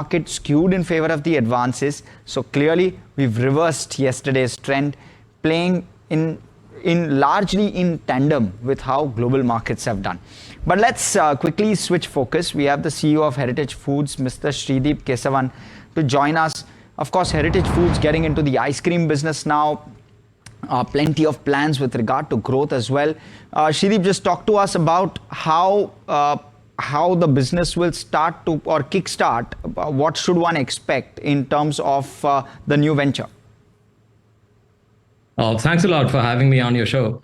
market skewed in favor of the advances. So clearly, we've reversed yesterday's trend, playing in largely in tandem with how global markets have done. But let's quickly switch focus. We have the CEO of Heritage Foods, Mr. Shrideep Kesavan, to join us. Of course, Heritage Foods getting into the ice cream business now. Plenty of plans with regard to growth as well. Shrideep, just talk to us about how the business will start to or kickstart. What should one expect in terms of the new venture? Thanks a lot for having me on your show.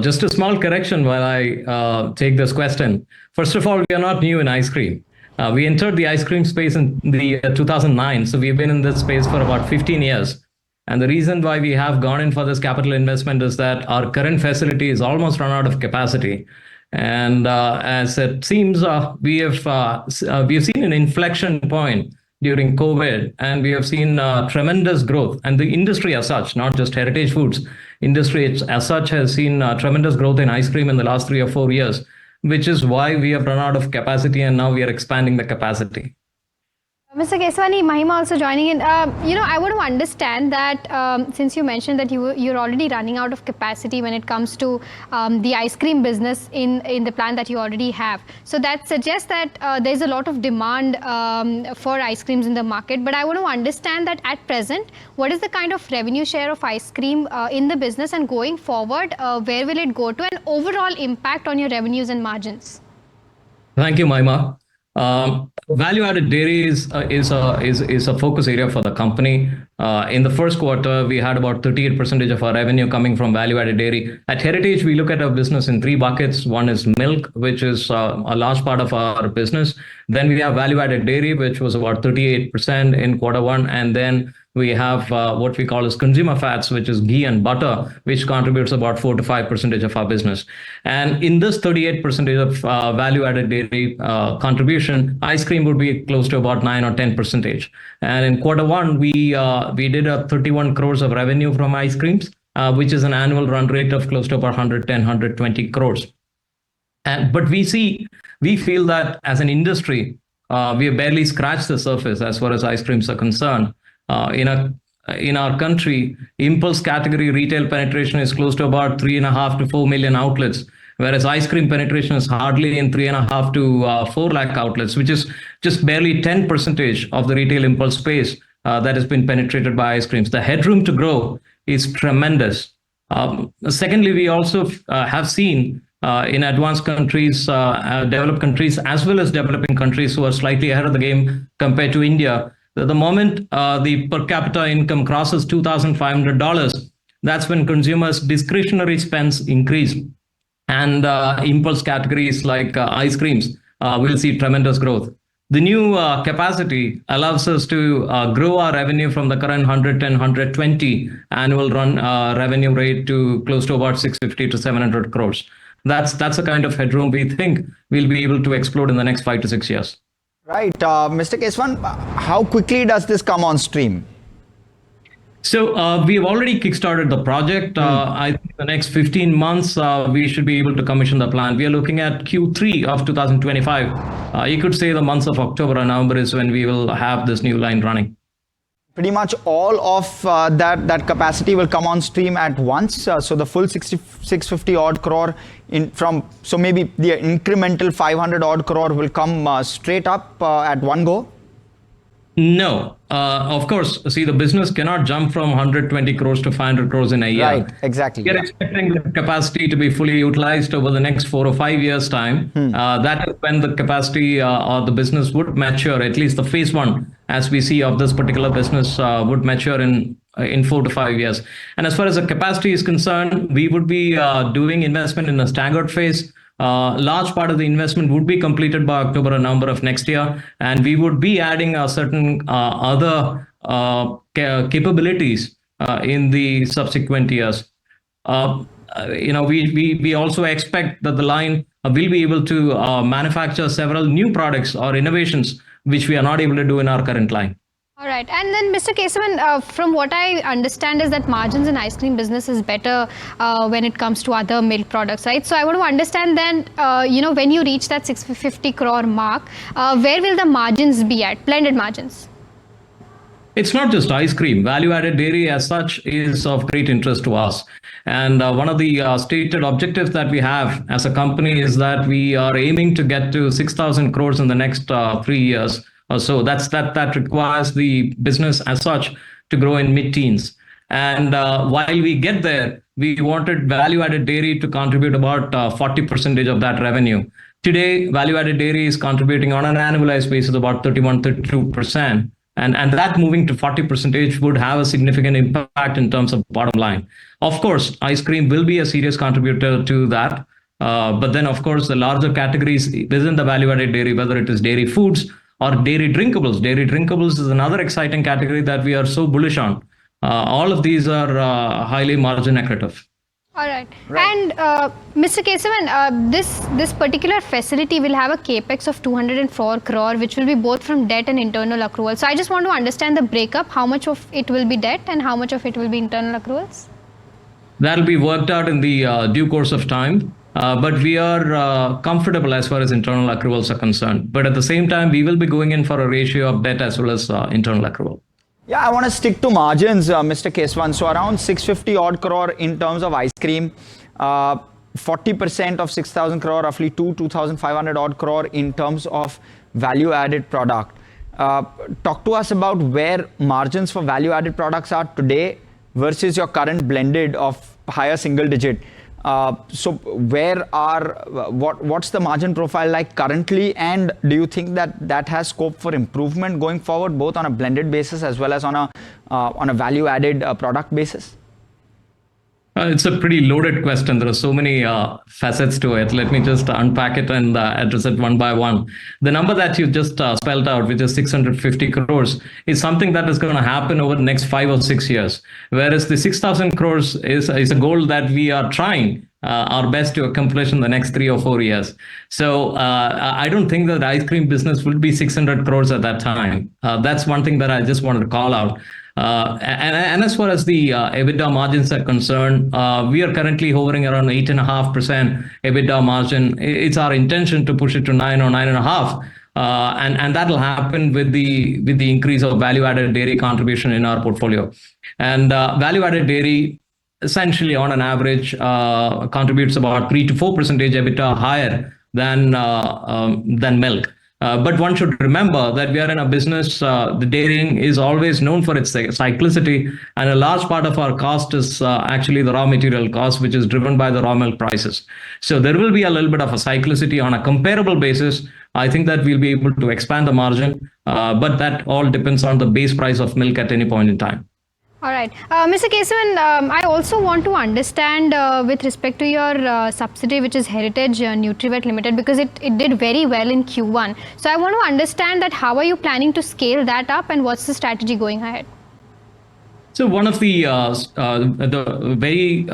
Just a small correction while I take this question. First of all, we are not new in ice cream. We entered the ice cream space in the 2009, so we've been in this space for about 15 years. And the reason why we have gone in for this capital investment is that our current facility is almost run out of capacity. And as it seems, we have seen an inflection point during COVID, and we have seen tremendous growth. And the industry as such, not just Heritage Foods, industry as such has seen tremendous growth in ice cream in the last 3 or 4 years, which is why we have run out of capacity and now we are expanding the capacity. Mr. Keswani, Mahima also joining in. I want to understand that since you mentioned that you're already running out of capacity when it comes to the ice cream business in the plant that you already have. So that suggests that there's a lot of demand for ice creams in the market. But I want to understand that at present, what is the kind of revenue share of ice cream in the business, and going forward, where will it go to, and overall impact on your revenues and margins? Thank you, Mahima. Value-added dairy is a focus area for the company. In the first quarter, we had about 38% of our revenue coming from value-added dairy. At Heritage, we look at our business in 3 buckets. One is milk, which is a large part of our business. Then we have value-added dairy, which was about 38% in quarter 1. And then we have what we call as consumer fats, which is ghee and butter, which contributes about 4 to 5% of our business. And in this 38% of value-added dairy contribution, ice cream would be close to about 9 or 10%. And in quarter 1, we did 31 crores of revenue from ice creams, which is an annual run rate of close to about 110, 120 crores. But we feel that as an industry, we have barely scratched the surface as far as ice creams are concerned. In our country, impulse category retail penetration is close to about 3.5 to 4 million outlets, whereas ice cream penetration is hardly in 3.5 to 4 lakh outlets, which is just barely 10% of the retail impulse space that has been penetrated by ice creams. The headroom to grow is tremendous. Secondly, we also have seen in advanced countries, developed countries, as well as developing countries who are slightly ahead of the game compared to India, the moment the per capita income crosses $2,500, that's when consumers' discretionary spends increase. And impulse categories like ice creams will see tremendous growth. The new capacity allows us to grow our revenue from the current 110, 120 annual run revenue rate to close to about 650 to 700 crores. That's the kind of headroom we think we'll be able to explode in the next 5 to 6 years. Right. Mr. Keswan, how quickly does this come on stream? So we have already kickstarted the project. I think the next 15 months, we should be able to commission the plant. We are looking at Q3 of 2025. You could say the months of October and November is when we will have this new line running. Pretty much all of that capacity will come on stream at once. So the full 650 odd crore so maybe the incremental 500 odd crore will come straight up at one go. No, of course. See, the business cannot jump from 120 crores to 500 crores in a year. Right, exactly. We are expecting the capacity to be fully utilized over the next 4 or 5 years' time. That is when the capacity or the business would mature. At least the phase 1, as we see of this particular business, would mature in 4 to 5 years. And as far as the capacity is concerned, we would be doing investment in a staggered phase. Large part of the investment would be completed by October or November of next year, and we would be adding certain other capabilities in the subsequent years. We also expect that the line will be able to manufacture several new products or innovations which we are not able to do in our current line. All right. And then, Mr. Kesavan, from what I understand is that margins in ice cream business is better when it comes to other milk products, right? So I want to understand then, when you reach that 650 crore mark, where will the margins be at, blended margins? It's not just ice cream. Value-added dairy as such is of great interest to us. And one of the stated objectives that we have as a company is that we are aiming to get to 6,000 crores in the next 3 years or so. That requires the business as such to grow in mid-teens. And while we get there, we wanted value-added dairy to contribute about 40% of that revenue. Today, value-added dairy is contributing on an annualized basis about 31, 32%. And that moving to 40% would have a significant impact in terms of bottom line. Of course, ice cream will be a serious contributor to that. But then, of course, the larger categories within the value-added dairy, whether it is dairy foods or dairy drinkables. Dairy drinkables is another exciting category that we are so bullish on. All of these are highly margin accretive. All right. And Mr. Kesavan, this particular facility will have a capex of 204 crore, which will be both from debt and internal accrual. So I just want to understand the breakup, how much of it will be debt and how much of it will be internal accruals? That'll be worked out in the due course of time. But we are comfortable as far as internal accruals are concerned. But at the same time, we will be going in for a ratio of debt as well as internal accrual. Yeah, I want to stick to margins, Mr. Kesavan. So around 650 odd crore in terms of ice cream, 40% of 6,000 crore, roughly 2,500 odd crore in terms of value-added product. Talk to us about where margins for value-added products are today versus your current blended of higher single-digit. So what's the margin profile like currently, and do you think that has scope for improvement going forward, both on a blended basis as well as on a value-added product basis? It's a pretty loaded question. There are so many facets to it. Let me just unpack it and address it one by one. The number that you just spelled out, which is 650 crores, is something that is going to happen over the next 5 or 6 years. Whereas the 6,000 crores is a goal that we are trying our best to accomplish in the next 3 or 4 years. So I don't think that the ice cream business will be 600 crores at that time. That's one thing that I just wanted to call out. And as far as the EBITDA margins are concerned, we are currently hovering around 8.5% EBITDA margin. It's our intention to push it to 9 or 9.5%. And that will happen with the increase of value-added dairy contribution in our portfolio. And value-added dairy, essentially on an average, contributes about 3 to 4% EBITDA higher than milk. But one should remember that we are in a business, the dairying is always known for its cyclicity, and a large part of our cost is actually the raw material cost, which is driven by the raw milk prices. So there will be a little bit of a cyclicity on a comparable basis. I think that we'll be able to expand the margin, but that all depends on the base price of milk at any point in time. All right. Mr. Kesavan, I also want to understand with respect to your subsidiary, which is Heritage Nutrivet Limited, because it did very well in Q1. So I want to understand that how are you planning to scale that up and what's the strategy going ahead? So one of the very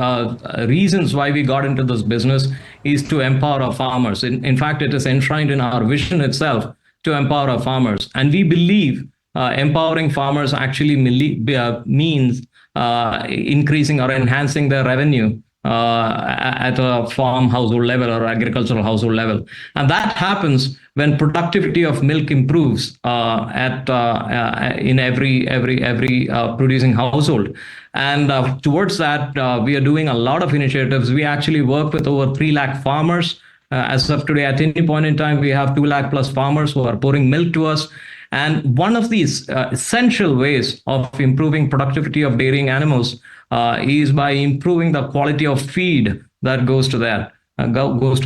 reasons why we got into this business is to empower our farmers. In fact, it is enshrined in our vision itself to empower our farmers. And we believe empowering farmers actually means increasing or enhancing their revenue at a farm household level or agricultural household level. And that happens when productivity of milk improves in every producing household. And towards that, we are doing a lot of initiatives. We actually work with over 3 lakh farmers. As of today, at any point in time, we have 2 lakh plus farmers who are pouring milk to us. And one of these essential ways of improving productivity of dairying animals is by improving the quality of feed that goes to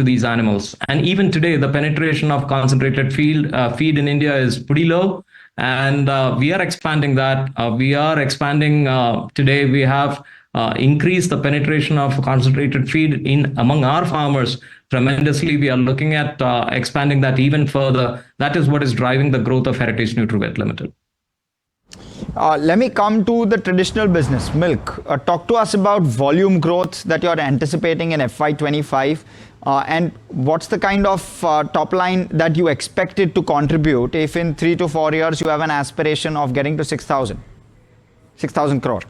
these animals. And even today, the penetration of concentrated feed in India is pretty low. And we are expanding that. Today, we have increased the penetration of concentrated feed among our farmers tremendously. We are looking at expanding that even further. That is what is driving the growth of Heritage Nutrivet Limited. Let me come to the traditional business, milk. Talk to us about volume growth that you're anticipating in FY25. And what's the kind of top line that you expect it to contribute if in 3 to 4 years you have an aspiration of getting to 6,000 crore?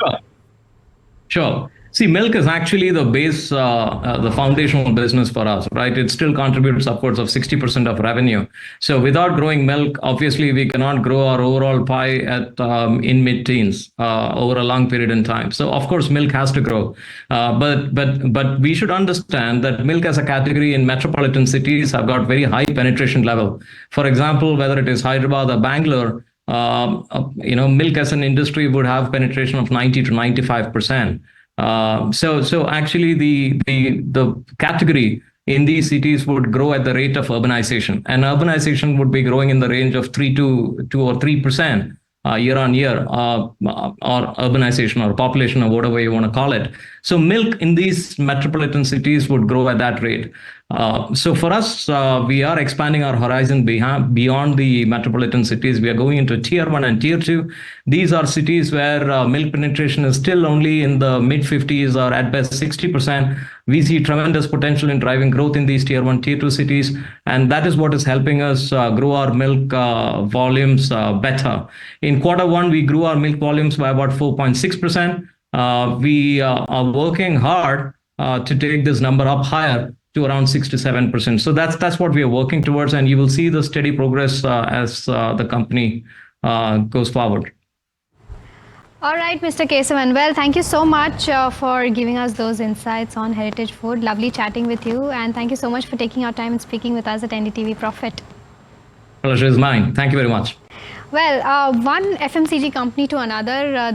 Sure. See, milk is actually the base, the foundational business for us, right? It still contributes upwards of 60% of revenue. So without growing milk, obviously we cannot grow our overall pie at in mid-teens over a long period in time. So of course, milk has to grow, but we should understand that milk as a category in metropolitan cities have got very high penetration level. For example, whether it is Hyderabad or Bangalore, milk as an industry would have penetration of 90 to 95%. So actually the category in these cities would grow at the rate of urbanization, and urbanization would be growing in the range of 2 or 3% year on year, or urbanization or population or whatever you want to call it. So milk in these metropolitan cities would grow at that rate. So for us, we are expanding our horizon beyond the metropolitan cities. We are going into tier 1 and tier 2. These are cities where milk penetration is still only in the mid 50s or at best 60%. We see tremendous potential in driving growth in these tier 1, tier 2 cities. And that is what is helping us grow our milk volumes better. In Q1, we grew our milk volumes by about 4.6%. We are working hard to take this number up higher to around 6 to 7%. So that's what we are working towards, and you will see the steady progress as the company goes forward. All right, Mr. Kesavan. Well, thank you so much for giving us those insights on heritage food. Lovely chatting with you, and thank you so much for taking your time and speaking with us at NDTV Profit. Pleasure is mine. Thank you very much. Well, one FMCG company to another.